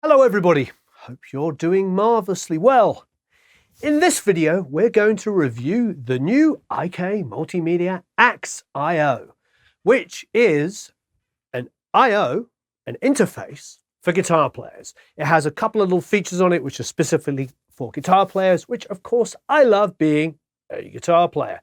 Hello everybody, hope you're doing marvelously well. In this video, we're going to review the new IK Multimedia AXE I, which is an I/O, an interface for guitar players. It has a couple of little features on it which are specifically for guitar players, which of course I love being a guitar player.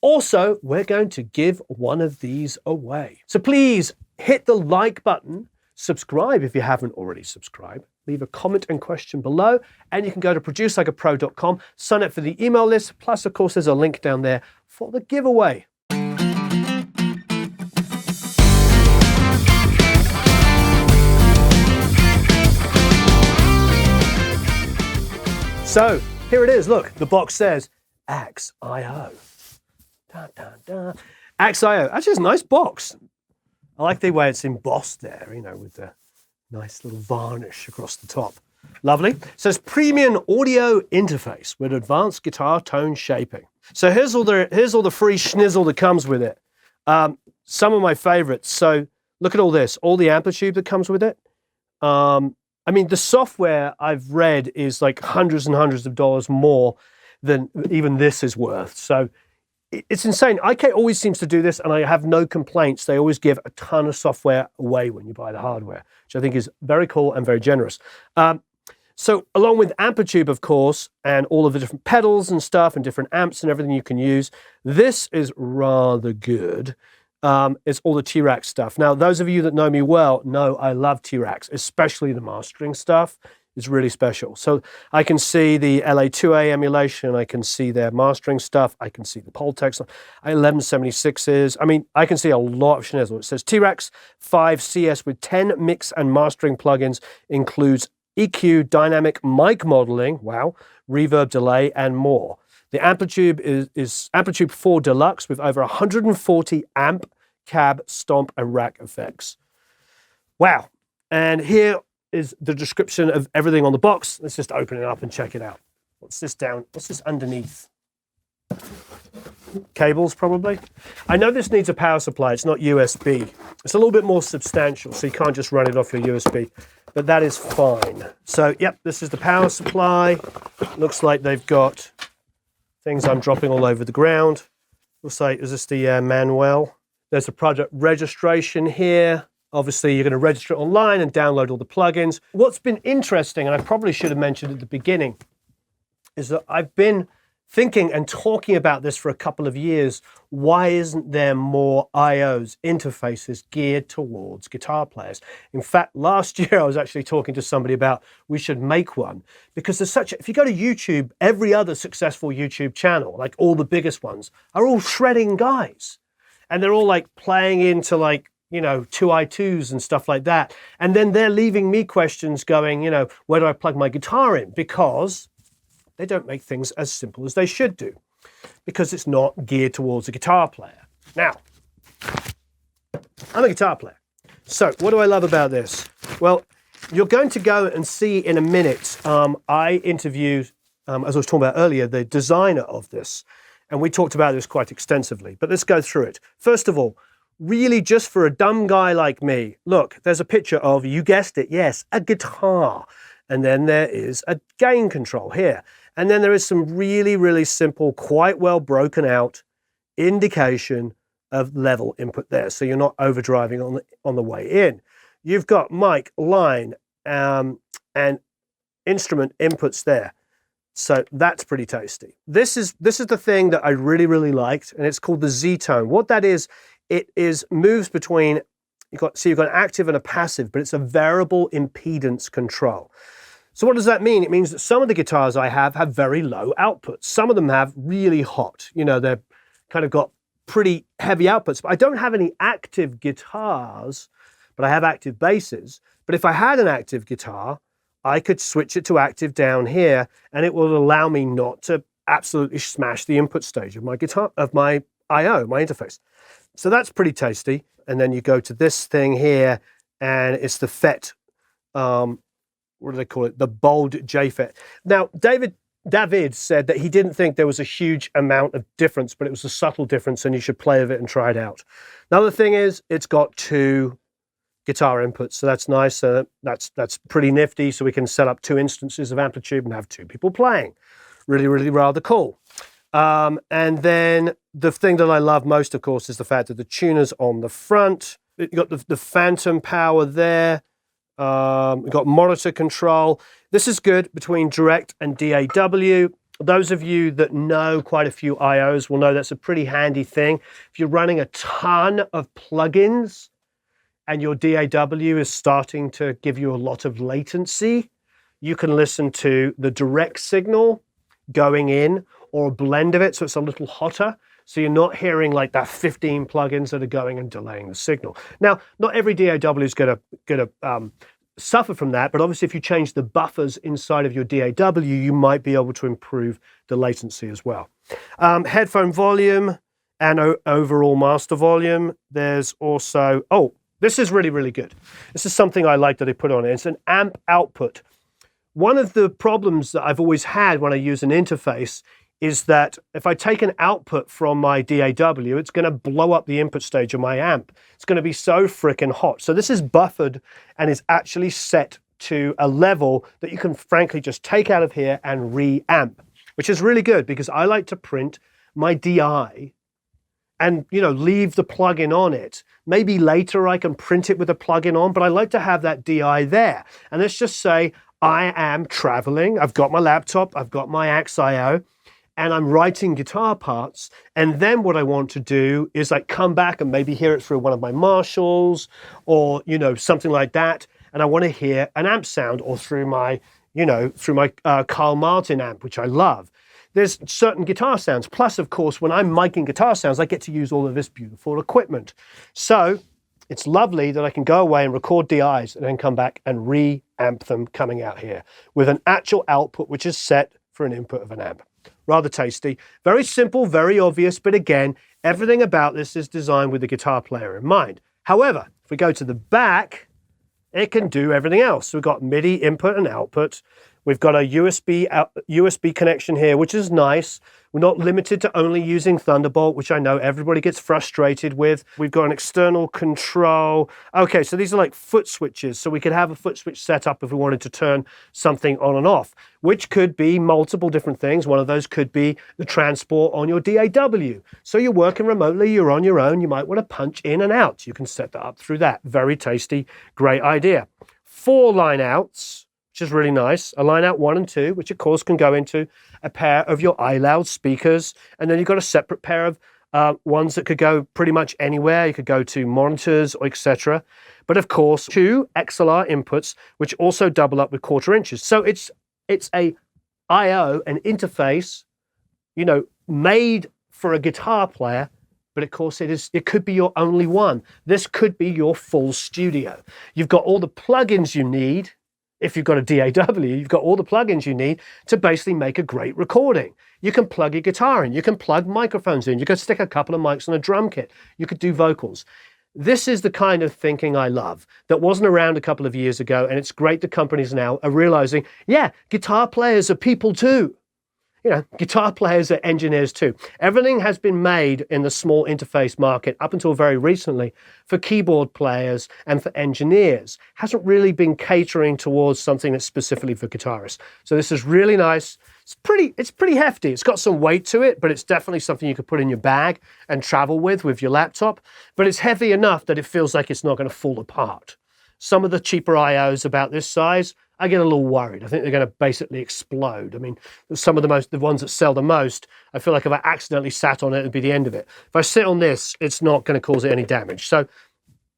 Also, we're going to give one of these away. So please hit the like button, subscribe if you haven't already subscribed, leave a comment and question below, and you can go to producelikeapro.com, sign up for the email list, plus of course there's a link down there for the giveaway. So here it is, look, the box says AXE I. Dun, dun, dun. AXE I. Actually, it's a nice box. I like the way it's embossed there, you know, with the nice little varnish across the top. Lovely. It says premium audio interface with advanced guitar tone shaping. So here's all the free schnizzle that comes with it. Some of my favorites. So look at all this, all the AmpliTube that comes with it. I mean, the software I've read is like hundreds and hundreds of dollars more than even this is worth. So it's insane. IK always seems to do this, and I have no complaints. They always give a ton of software away when you buy the hardware, which I think is very cool and very generous. So along with AmpliTube, of course, and all of the different pedals and stuff and different amps and everything you can use, this is rather good. It's all the T-Rack stuff. Now, those of you that know me well know I love T-Racks, especially the mastering stuff. Is really special. So I can see the LA2A emulation, I can see their mastering stuff, I can see the Pultex, 1176s. I mean, I can see a lot of schnizzle. It says T-Rax 5 CS with 10 mix and mastering plugins, includes EQ, dynamic mic modeling, wow, reverb delay, and more. The AmpliTube is AmpliTube 4 Deluxe with over 140 amp, cab, stomp, and rack effects. Wow. And here is the description of everything on the box. Let's just open it up and check it out. What's this down? What's this underneath? Cables, probably. I know this needs a power supply. It's not USB. It's a little bit more substantial, so you can't just run it off your USB, but that is fine. So, yep, this is the power supply. Looks like they've got things I'm dropping all over the ground. Looks like, is this the manual? There's a project registration here. Obviously, you're going to register it online and download all the plugins. What's been interesting, and I probably should have mentioned at the beginning, is that I've been thinking and talking about this for a couple of years. Why isn't there more I/Os, interfaces geared towards guitar players? In fact, last year I was actually talking to somebody about we should make one, because there's such a, if you go to YouTube, every other successful YouTube channel, like all the biggest ones, are all shredding guys. And they're all like playing into like, you know, 2i2s and stuff like that. And then they're leaving me questions going, you know, where do I plug my guitar in? Because they don't make things as simple as they should do, because it's not geared towards a guitar player. Now, I'm a guitar player. So what do I love about this? Well, you're going to go and see in a minute, I interviewed, as I was talking about earlier, the designer of this. And we talked about this quite extensively, but let's go through it. First of all, really just for a dumb guy like me, look, there's a picture of, you guessed it, yes, a guitar. And then there is a gain control here. And then there is some really, really simple, quite well broken out indication of level input there. So you're not overdriving on the way in. You've got mic, line, and instrument inputs there. So that's pretty tasty. This is the thing that I really, really liked, and it's called the Z-Tone. What that is, it moves between, you've got an active and a passive, but it's a variable impedance control. So what does that mean? It means that some of the guitars I have very low outputs. Some of them have really hot, you know, they're kind of got pretty heavy outputs. But I don't have any active guitars, but I have active basses. But if I had an active guitar, I could switch it to active down here, and it will allow me not to absolutely smash the input stage of my guitar, of my I/O, my interface. So that's pretty tasty. And then you go to this thing here, and it's the FET, what do they call it? The bold JFET. Now, David said that he didn't think there was a huge amount of difference, but it was a subtle difference, and you should play with it and try it out. Another thing is, it's got two guitar inputs. So that's nice. That's pretty nifty. So we can set up 2 instances of AmpliTube and have 2 people playing. Really, really rather cool. And then the thing that I love most, of course, is the fact that the tuner's on the front. You've got the phantom power there. We've got monitor control. This is good between direct and DAW. Those of you that know quite a few IOs will know that's a pretty handy thing. If you're running a ton of plugins and your DAW is starting to give you a lot of latency, you can listen to the direct signal going in or a blend of it so it's a little hotter. So you're not hearing like that 15 plugins that are going and delaying the signal. Now, not every DAW is going to suffer from that, but obviously if you change the buffers inside of your DAW, you might be able to improve the latency as well. Headphone volume and overall master volume. There's also, oh, this is really, really good. This is something I like that they put on it. It's an amp output. One of the problems that I've always had when I use an interface is that if I take an output from my DAW, it's going to blow up the input stage of my amp. It's going to be so freaking hot. So this is buffered and is actually set to a level that you can frankly just take out of here and re-amp, which is really good because I like to print my DI and, you know, leave the plugin on it. Maybe later I can print it with a plugin on, but I like to have that DI there. And let's just say I am traveling. I've got my laptop, I've got my AXE I, and I'm writing guitar parts. And then what I want to do is like come back and maybe hear it through one of my Marshalls or, you know, something like that. And I want to hear an amp sound or through my, you know, through my Carl Martin amp, which I love. There's certain guitar sounds. Plus, of course, when I'm miking guitar sounds, I get to use all of this beautiful equipment. So it's lovely that I can go away and record DIs and then come back and re-amp them coming out here with an actual output, which is set for an input of an amp. Rather tasty, very simple, very obvious, but again, everything about this is designed with the guitar player in mind. However, if we go to the back, it can do everything else. So we've got MIDI input and output. We've got a USB connection here, which is nice. We're not limited to only using Thunderbolt, which I know everybody gets frustrated with. We've got an external control. Okay, so these are like foot switches. So we could have a foot switch set up if we wanted to turn something on and off, which could be multiple different things. One of those could be the transport on your DAW. So you're working remotely, you're on your own, you might want to punch in and out. You can set that up through that. Very tasty, great idea. 4 line outs, which is really nice. A line out 1 and 2, which of course can go into a pair of your iLoud speakers. And then you've got a separate pair of ones that could go pretty much anywhere. You could go to monitors, etc. But of course, 2 XLR inputs, which also double up with 1/4 inches. So it's a I/O, an interface, you know, made for a guitar player. But of course it could be your only one. This could be your full studio. You've got all the plugins you need. If you've got a DAW, you've got all the plugins you need to basically make a great recording. You can plug your guitar in, you can plug microphones in, you can stick a couple of mics on a drum kit, you could do vocals. This is the kind of thinking I love that wasn't around a couple of years ago, and it's great that companies now are realizing, yeah, guitar players are people too. You know, guitar players are engineers too. Everything has been made in the small interface market up until very recently for keyboard players and for engineers. Hasn't really been catering towards something that's specifically for guitarists. So this is really nice. It's pretty hefty. It's got some weight to it, but it's definitely something you could put in your bag and travel with your laptop. But it's heavy enough that it feels like it's not going to fall apart. Some of the cheaper IOs about this size, I get a little worried. I think they're going to basically explode. I mean, some of the ones that sell the most, I feel like if I accidentally sat on it, it'd be the end of it. If I sit on this, it's not going to cause it any damage. So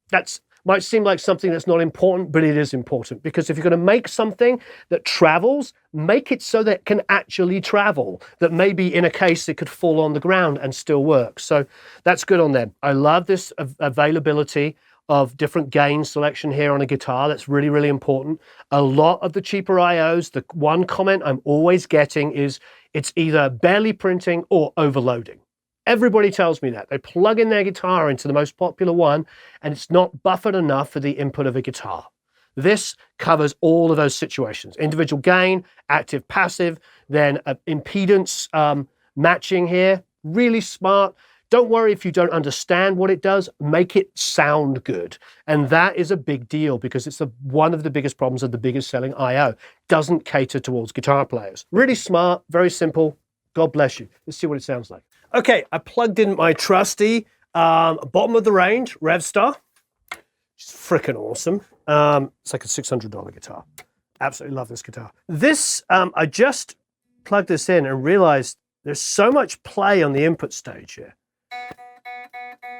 that's might seem like something that's not important, but it is important, because if you're going to make something that travels, make it so that it can actually travel, that maybe in a case it could fall on the ground and still work. So that's good on them. I love this availability of different gain selection here on a guitar. That's really, really important. A lot of the cheaper IOs, the one comment I'm always getting is it's either barely printing or overloading. Everybody tells me that. They plug in their guitar into the most popular one and it's not buffered enough for the input of a guitar. This covers all of those situations. Individual gain, active, passive, then impedance matching here. Really smart. Don't worry if you don't understand what it does, make it sound good. And that is a big deal because it's one of the biggest problems of the biggest selling I/O. Doesn't cater towards guitar players. Really smart, very simple. God bless you. Let's see what it sounds like. Okay, I plugged in my trusty bottom of the range Revstar. It's freaking awesome. It's like a $600 guitar. Absolutely love this guitar. This, I just plugged this in and realized there's so much play on the input stage here.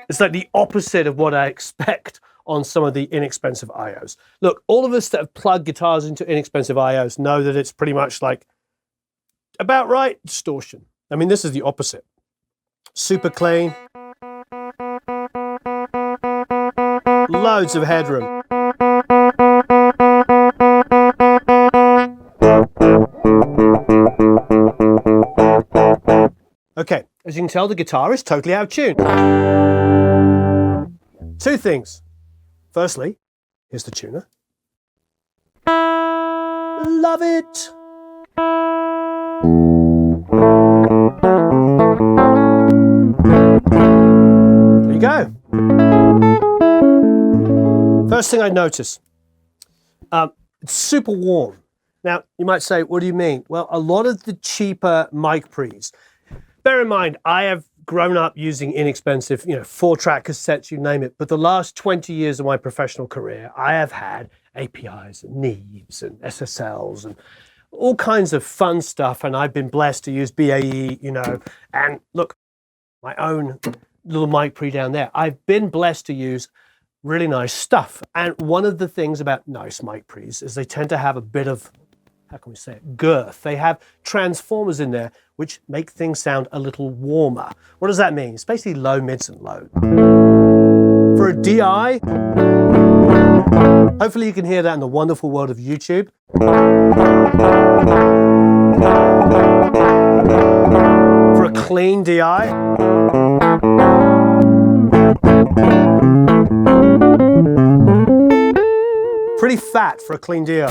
It's like the opposite of what I expect on some of the inexpensive I/Os. Look, all of us that have plugged guitars into inexpensive I/Os know that it's pretty much like about right distortion. I mean, this is the opposite. Super clean. Loads of headroom. Okay, as you can tell, the guitar is totally out of tune. Two things. Firstly, here's the tuner. Love it. There you go. First thing I notice, it's super warm. Now, you might say, what do you mean? Well, a lot of the cheaper mic pre's, bear in mind, I have grown up using inexpensive, 4-track cassettes, you name it. But the last 20 years of my professional career, I have had APIs and Neeves and SSLs and all kinds of fun stuff. And I've been blessed to use BAE, and look, my own little mic pre down there. I've been blessed to use really nice stuff. And one of the things about nice mic pre's is they tend to have a bit of, how can we say it, girth. They have transformers in there which make things sound a little warmer. What does that mean? It's basically low, mids, and low. For a DI, hopefully you can hear that in the wonderful world of YouTube. For a clean DI, pretty fat for a clean DI.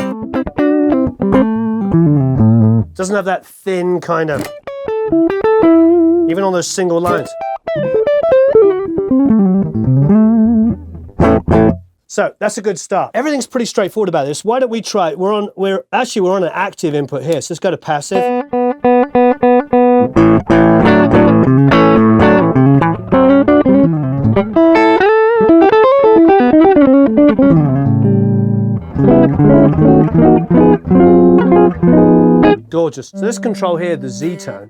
Doesn't have that thin kind of, even on those single lines. So that's a good start. Everything's pretty straightforward about this. Why don't we try it? We're on an active input here. So let's go to passive. Gorgeous. So let's control here the Z tone.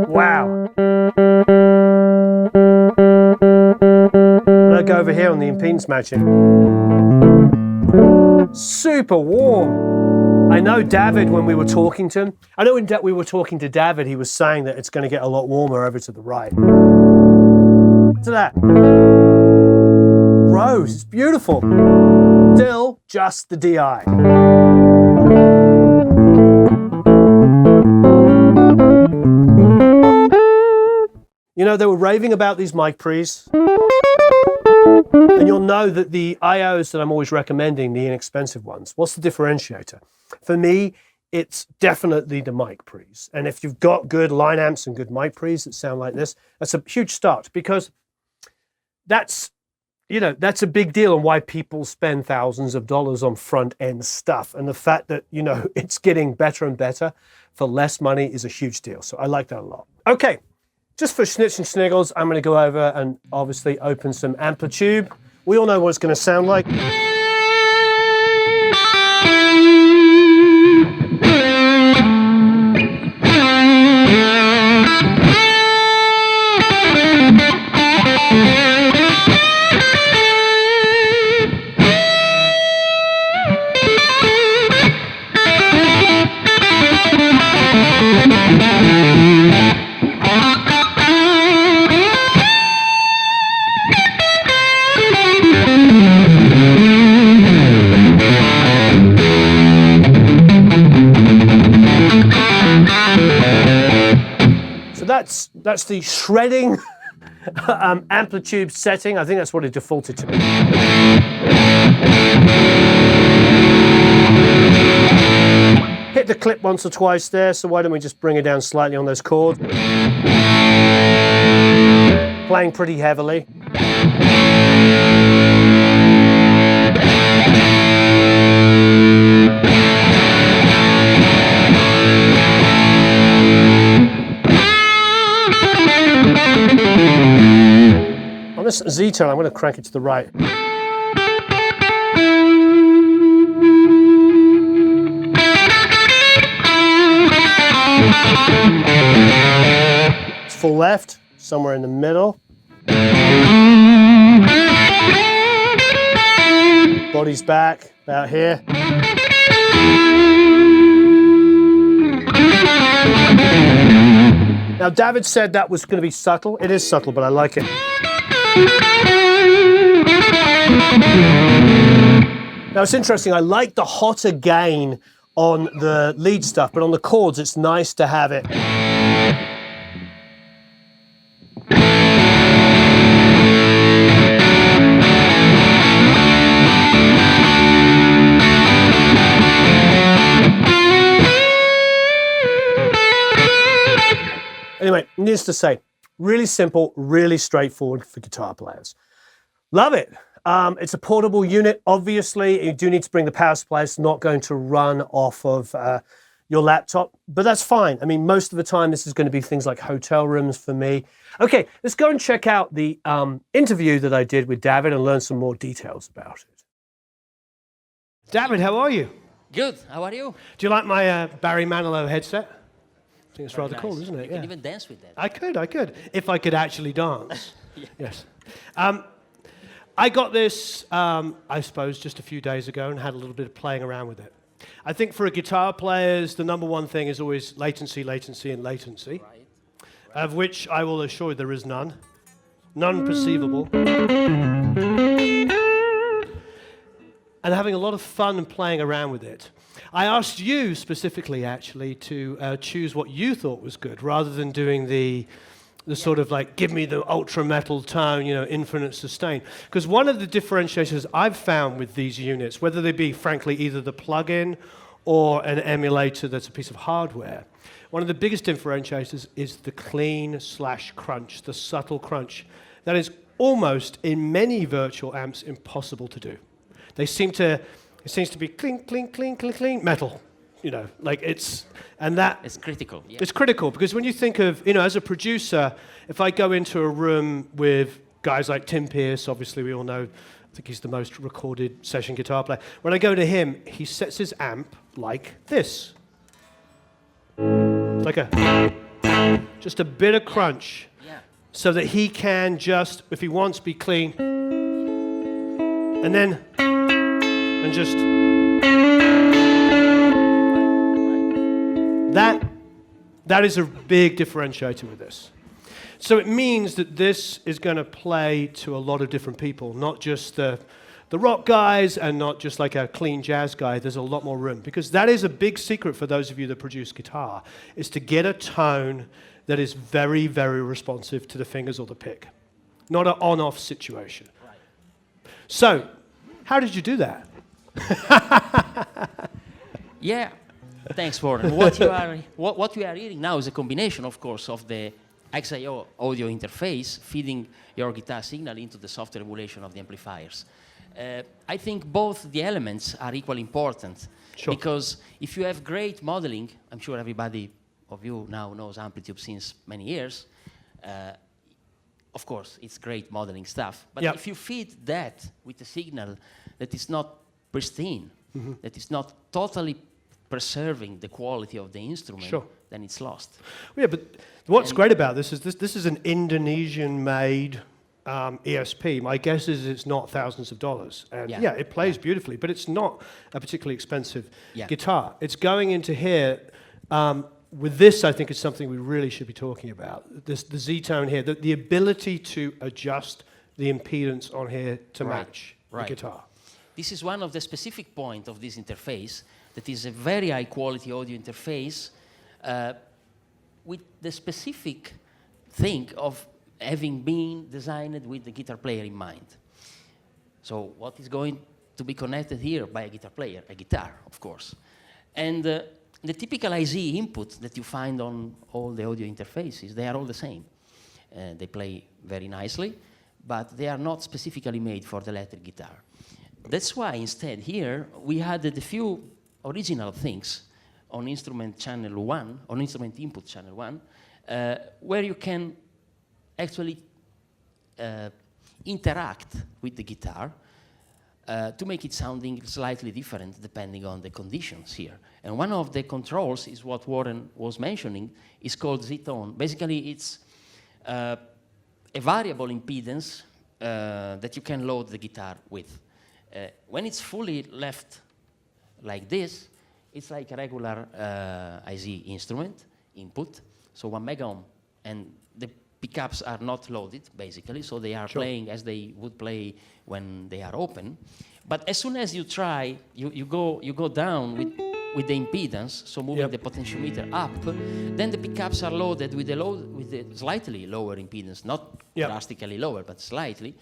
Wow. When I go over here on the impedance matching, super warm. I know David, when we were talking to him, we were talking to David, he was saying that it's going to get a lot warmer over to the right. Look at that. Rose, it's beautiful. Still just the DI. They were raving about these mic pre's. And you'll know that the I/Os that I'm always recommending, the inexpensive ones, what's the differentiator? For me, it's definitely the mic pre's. And if you've got good line amps and good mic pre's that sound like this, that's a huge start, because that's a big deal, and why people spend thousands of dollars on front end stuff. And the fact that, it's getting better and better for less money is a huge deal. So I like that a lot. Okay. Just for schnitz and sniggles, I'm going to go over and obviously open some AmpliTube. We all know what it's going to sound like. That's the shredding AmpliTube setting. I think that's what it defaulted to. Hit the the clip once or twice there, so why don't we just bring it down slightly on those chords. Playing pretty heavily. On this Z tone, I'm going to crank it to the right. It's full left, somewhere in the middle. Body's back, about here. Now, David said that was going to be subtle. It is subtle, but I like it. Now, it's interesting. I like the hotter gain on the lead stuff, but on the chords, it's nice to have it. Anyway, needless to say, really simple, really straightforward for guitar players. Love it. It's a portable unit, obviously. You do need to bring the power supply. It's not going to run off of your laptop, but that's fine. I mean, most of the time, this is going to be things like hotel rooms for me. Okay, let's go and check out the interview that I did with David and learn some more details about it. David, how are you? Good. How are you? Do you like my Barry Manilow headset? I think it's Very rather nice. cool, isn't it? You can even dance with that. I could. If I could actually dance. Yeah. Yes. I got this, I suppose, just a few days ago and had a little bit of playing around with it. I think for a guitar players, the number one thing is always latency, latency, and latency, Right. of which I will assure you there is none. None perceivable. And having a lot of fun and playing around with it. I asked you specifically, actually, to choose what you thought was good, rather than doing the sort of like, give me the ultra metal tone, you know, infinite sustain. Because one of the differentiators I've found with these units, whether they be, frankly, either the plug-in or an emulator that's a piece of hardware, one of the biggest differentiators is the clean/crunch, the subtle crunch. That is almost, in many virtual amps, impossible to do. They seem to, it seems to be clean, clean, clean, clean, clean, metal. You know, like it's, and that... It's critical. Yeah. It's critical because when you think of, you know, as a producer, if I go into a room with guys like Tim Pierce, obviously we all know, I think he's the most recorded session guitar player. When I go to him, he sets his amp like this. Like just a bit of crunch. Yeah. So that he can just, if he wants, be clean. And then, and just... That is a big differentiator with this. So it means that this is going to play to a lot of different people, not just the rock guys and not just like a clean jazz guy. There's a lot more room, because that is a big secret for those of you that produce guitar, is to get a tone that is very, very responsive to the fingers or the pick, not an on-off situation. Right. So, how did you do that? Yeah. Thanks, Warren. What you are hearing now is a combination, of course, of the XIO audio interface feeding your guitar signal into the software emulation of the amplifiers. I think both the elements are equally important. Sure. Because if you have great modeling, I'm sure everybody of you now knows AmpliTube since many years. Of course, it's great modeling stuff. But yep. if you feed that with a signal that is not pristine, that is not totally preserving the quality of the instrument, sure. then it's lost. Yeah, but what's great about this is an Indonesian-made ESP. My guess is it's not thousands of dollars. And yeah, it plays beautifully, but it's not a particularly expensive guitar. It's going into here. With this, I think, is something we really should be talking about. The Z-tone here, the ability to adjust the impedance on here to match the guitar. This is one of the specific points of this interface, that is a very high-quality audio interface with the specific thing of having been designed with the guitar player in mind. So what is going to be connected here by a guitar player? A guitar, of course. And the typical IZ input that you find on all the audio interfaces, they are all the same. They play very nicely, but they are not specifically made for the electric guitar. That's why instead here we added a few original things on instrument channel 1, on instrument input channel 1, where you can actually interact with the guitar to make it sounding slightly different depending on the conditions here. And one of the controls is what Warren was mentioning, is called Z-tone. Basically, it's a variable impedance that you can load the guitar with. When it's fully left like this, it's like a regular IZ instrument input, so 1 mega ohm, and the pickups are not loaded, basically, so they are playing as they would play when they are open. But as soon as you try, you go down with the impedance, so moving the potentiometer up, then the pickups are loaded with a slightly lower impedance, not drastically lower, but slightly.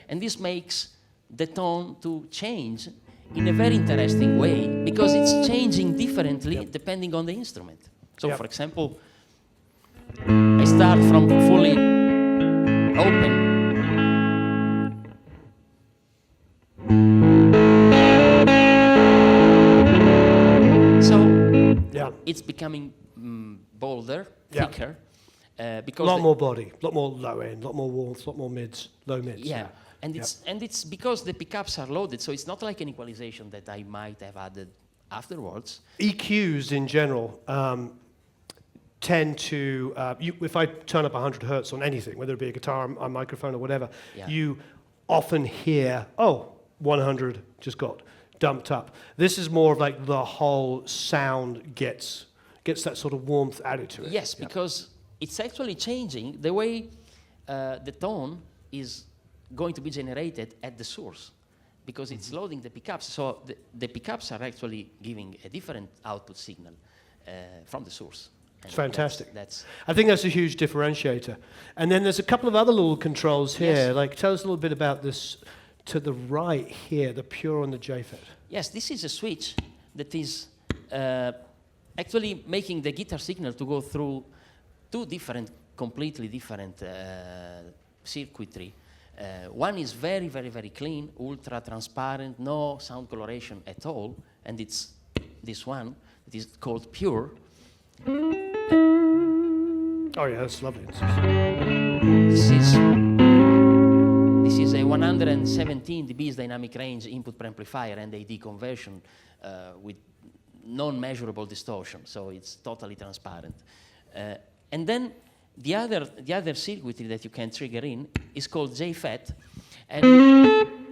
And this makes the tone to change in a very interesting way, because it's changing differently depending on the instrument. So, for example, I start from fully open. So it's becoming bolder, thicker. Because a lot more body, a lot more low end, a lot more warmth, a lot more mids, low mids. And it's because the pickups are loaded, so it's not like an equalization that I might have added afterwards. EQs in general tend to, if I turn up 100 hertz on anything, whether it be a guitar, a microphone, or whatever, you often hear, 100 just got dumped up. This is more of like the whole sound gets that sort of warmth added to it. Yes, because it's actually changing the way the tone is going to be generated at the source, because it's loading the pickups. So the pickups are actually giving a different output signal from the source. It's fantastic. I think that's a huge differentiator. And then there's a couple of other little controls here. Like, tell us a little bit about this to the right here, the pure and the JFET. Yes, this is a switch that is actually making the guitar signal to go through two completely different circuitry. One is very, very, very clean, ultra transparent, no sound coloration at all, and it's this one. It is called pure. Oh yeah, that's lovely. This is a 117 dBs dynamic range input preamplifier and AD conversion with non-measurable distortion, so it's totally transparent. And then the other circuitry that you can trigger in is called JFET, and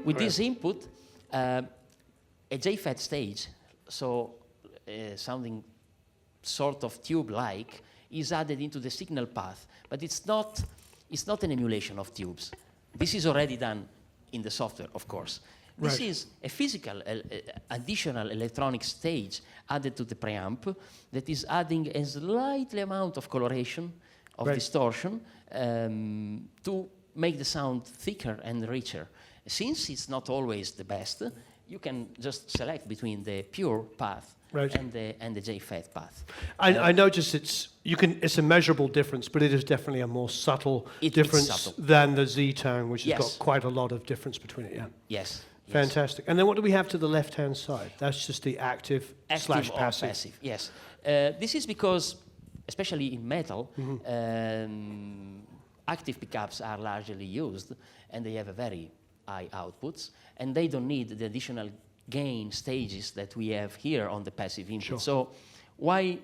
with this input, a JFET stage, so sounding sort of tube-like, is added into the signal path, but it's not an emulation of tubes. This is already done in the software, of course. This is a physical additional electronic stage added to the preamp that is adding a slightly amount of coloration, of distortion, to make the sound thicker and richer. Since it's not always the best, you can just select between the pure path and the JFET path. I notice it's a measurable difference, but it is definitely a more subtle difference than the Z-tone, which has got quite a lot of difference between it. Yes. Fantastic. And then what do we have to the left-hand side? That's just the active slash passive. Yes. This is because, especially in metal, active pickups are largely used, and they have a very high outputs, and they don't need the additional gain stages that we have here on the passive input. So why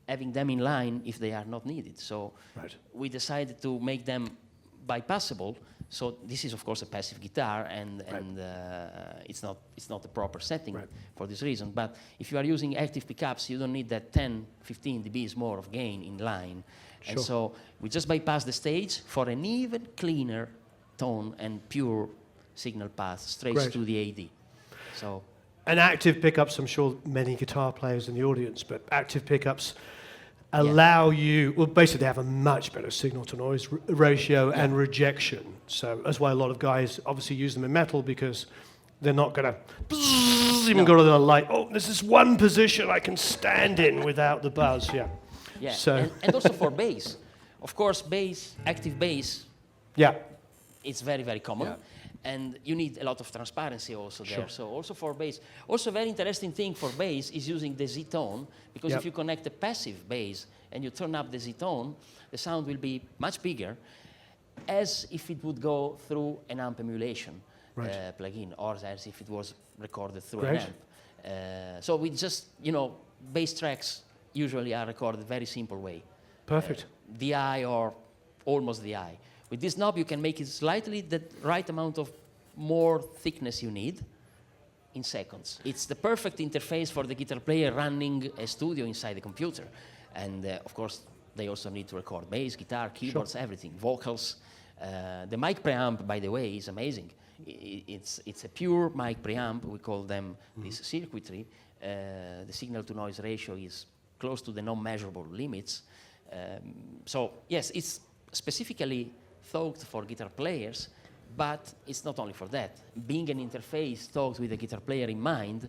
having them in line if they are not needed? So we decided to make them bypassable. So this is, of course, a passive guitar, and it's not the proper setting for this reason. But if you are using active pickups, you don't need that 10, 15 dBs more of gain in line. And so we just bypass the stage for an even cleaner tone and pure signal path straight to the AD. So, and active pickups, I'm sure many guitar players in the audience, but active pickups allow you, well, basically have a much better signal-to-noise ratio and rejection. So that's why a lot of guys obviously use them in metal, because they're not going to even go to the light. Oh, there's this one position I can stand in without the buzz. Yeah. Yeah, So and also for bass. Of course, bass, active bass, yeah. it's very, very common. Yeah. And you need a lot of transparency also there. Sure. So also for bass. Also a very interesting thing for bass is using the Z-tone, because Yep. if you connect a passive bass and you turn up the Z-tone, the sound will be much bigger, as if it would go through an amp emulation plugin, or as if it was recorded through Great. an amp. So we just, bass tracks usually are recorded very simple way. Perfect. DI or almost DI. With this knob, you can make it slightly the right amount of more thickness you need in seconds. It's the perfect interface for the guitar player running a studio inside the computer. And of course, they also need to record bass, guitar, keyboards, everything, vocals. The mic preamp, by the way, is amazing. It's a pure mic preamp. We call them this circuitry. The signal-to-noise ratio is close to the non-measurable limits. So yes, it's specifically thought for guitar players, but it's not only for that. Being an interface thought with the guitar player in mind,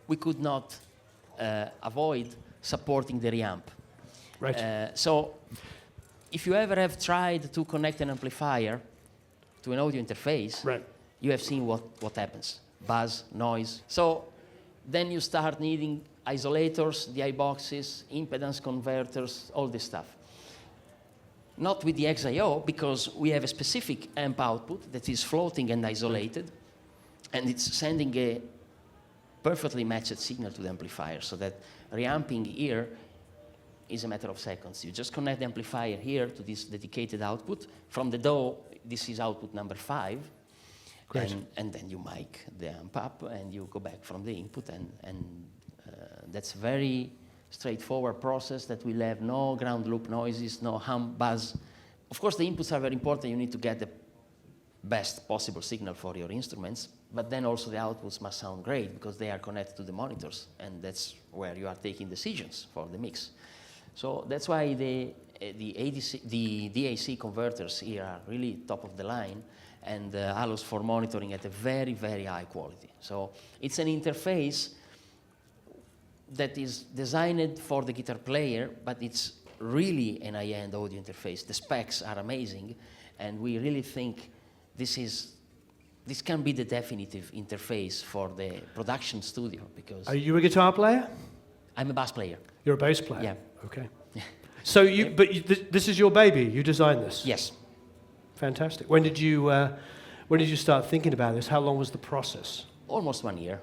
we could not avoid supporting the reamp. Right. So if you ever have tried to connect an amplifier to an audio interface, Right. you have seen what happens. Buzz, noise. So then you start needing isolators, DI boxes, impedance converters, all this stuff. Not with the XIO, because we have a specific amp output that is floating and isolated, and it's sending a perfectly matched signal to the amplifier, so that reamping here is a matter of seconds. You just connect the amplifier here to this dedicated output. From the DAW, this is output number 5. Great. And then you mic the amp up, and you go back from the input, and that's very straightforward process that will have no ground loop noises, no hum, buzz. Of course, the inputs are very important. You need to get the best possible signal for your instruments, but then also the outputs must sound great because they are connected to the monitors, and that's where you are taking decisions for the mix. So that's why the DAC converters here are really top of the line, and allows for monitoring at a very, very high quality. So it's an interface that is designed for the guitar player, but it's really an high-end audio interface. The specs are amazing, and we really think this can be the definitive interface for the production studio, because Are you a guitar player? I'm a bass player. You're a bass player? Yeah. Okay. So this is your baby? You designed this? Yes. Fantastic. When did you start thinking about this? How long was the process? Almost 1 year.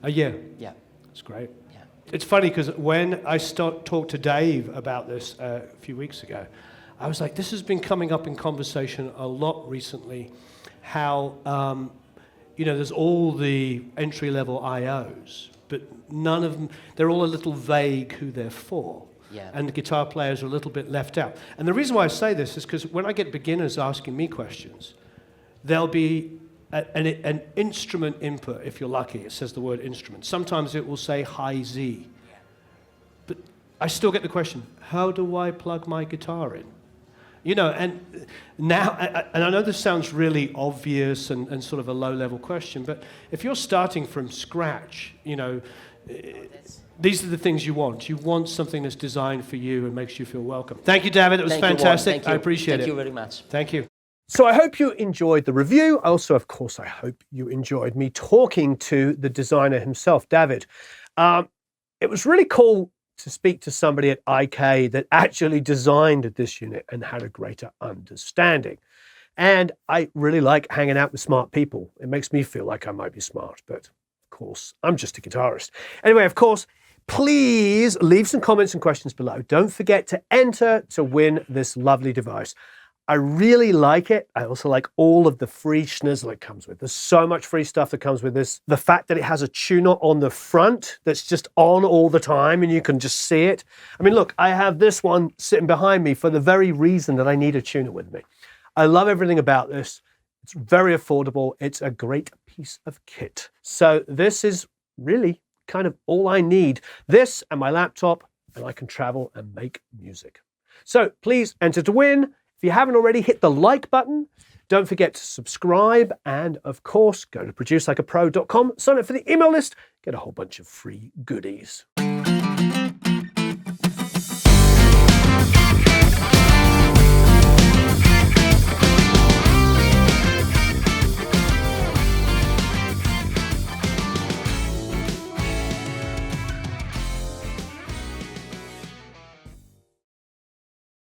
A year? Yeah. That's great. Yeah. It's funny because when I talked to Dave about this a few weeks ago, I was like, this has been coming up in conversation a lot recently, how, there's all the entry-level IOs, but none of them, they're all a little vague who they're for. Yeah. And the guitar players are a little bit left out. And the reason why I say this is because when I get beginners asking me questions, there'll be an instrument input, if you're lucky. It says the word instrument. Sometimes it will say high Z. But I still get the question, how do I plug my guitar in? And now, and I know this sounds really obvious and sort of a low-level question, but if you're starting from scratch, these are the things you want. You want something that's designed for you and makes you feel welcome. Thank you, David. It was fantastic. I appreciate it. Thank you very much. Thank you. So I hope you enjoyed the review. Also, of course, I hope you enjoyed me talking to the designer himself, David. It was really cool to speak to somebody at IK that actually designed this unit and had a greater understanding. And I really like hanging out with smart people. It makes me feel like I might be smart, but of course, I'm just a guitarist. Anyway, of course, please leave some comments and questions below. Don't forget to enter to win this lovely device. I really like it. I also like all of the free schnizzle it comes with. There's so much free stuff that comes with this. The fact that it has a tuner on the front that's just on all the time and you can just see it. I mean, look, I have this one sitting behind me for the very reason that I need a tuner with me. I love everything about this. It's very affordable. It's a great piece of kit. So this is really kind of all I need. This and my laptop, and I can travel and make music. So please enter to win. If you haven't already, hit the like button. Don't forget to subscribe, and of course, go to producelikeapro.com, sign up for the email list, get a whole bunch of free goodies.